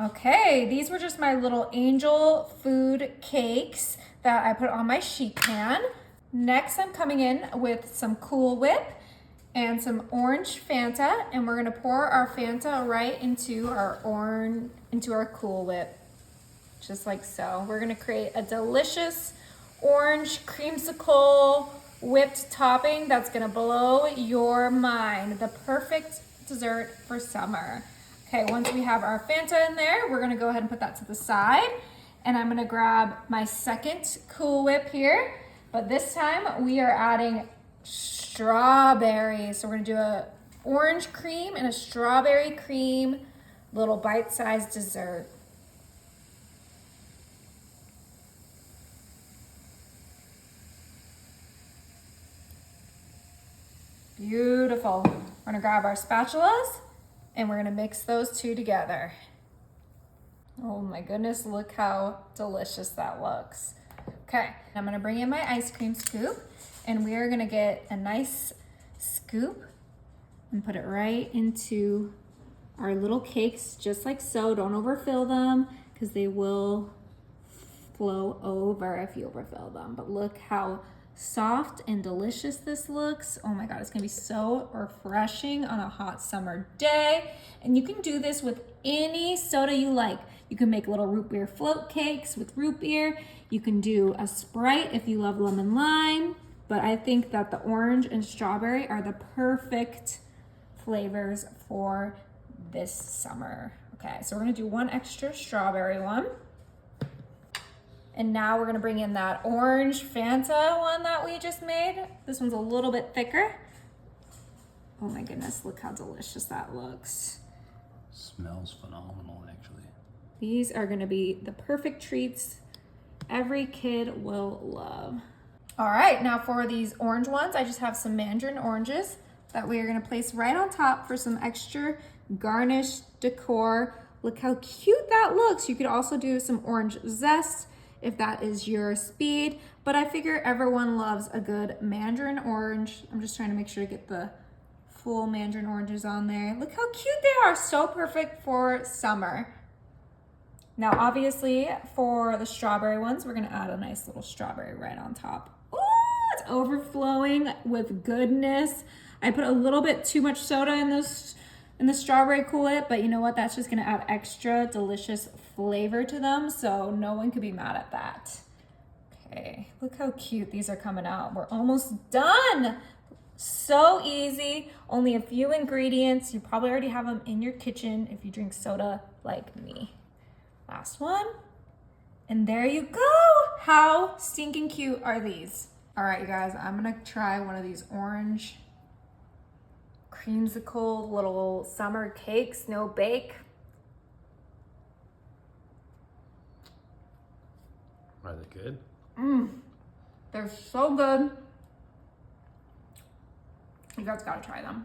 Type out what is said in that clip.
Okay, these were just my little angel food cakes that I put on my sheet pan. Next, I'm coming in with some Cool Whip and some orange Fanta, and we're gonna pour our Fanta right into our Cool Whip, just like so. We're gonna create a delicious orange creamsicle whipped topping that's gonna blow your mind. The perfect dessert for summer. Okay, once we have our Fanta in there, we're gonna go ahead and put that to the side. And I'm gonna grab my second Cool Whip here, but this time we are adding strawberries. So we're gonna do a orange cream and a strawberry cream little bite-sized dessert. Beautiful. We're gonna grab our spatulas and we're gonna mix those two together. Oh my goodness, look how delicious that looks. Okay, I'm gonna bring in my ice cream scoop and we are gonna get a nice scoop and put it right into our little cakes, just like so. Don't overfill them because they will flow over if you overfill them. But look how soft and delicious this looks. Oh my God, it's gonna be so refreshing on a hot summer day. And you can do this with any soda you like. You can make little root beer float cakes with root beer. You can do a Sprite if you love lemon lime. But I think that the orange and strawberry are the perfect flavors for this summer. Okay, so we're gonna do one extra strawberry one. And now we're gonna bring in that orange Fanta one that we just made. This one's a little bit thicker. Oh my goodness, look how delicious that looks. Smells phenomenal, actually. These are gonna be the perfect treats every kid will love. All right, now for these orange ones, I just have some mandarin oranges that we are gonna place right on top for some extra garnish decor. Look how cute that looks. You could also do some orange zest if that is your speed, but I figure everyone loves a good mandarin orange. I'm just trying to make sure to get the full mandarin oranges on there. Look how cute they are, so perfect for summer. Now, obviously, for the strawberry ones, we're gonna add a nice little strawberry right on top. Oh, it's overflowing with goodness. I put a little bit too much soda in the strawberry Cool Whip, but you know what? That's just gonna add extra delicious flavor to them, so no one could be mad at that. Okay, look how cute these are coming out. We're almost done. So easy, only a few ingredients. You probably already have them in your kitchen if you drink soda like me. Last one, and there you go. How stinking cute are these? All right, you guys, I'm gonna try one of these orange creamsicle little summer cakes, no bake. Are they good? They're so good. You guys gotta try them.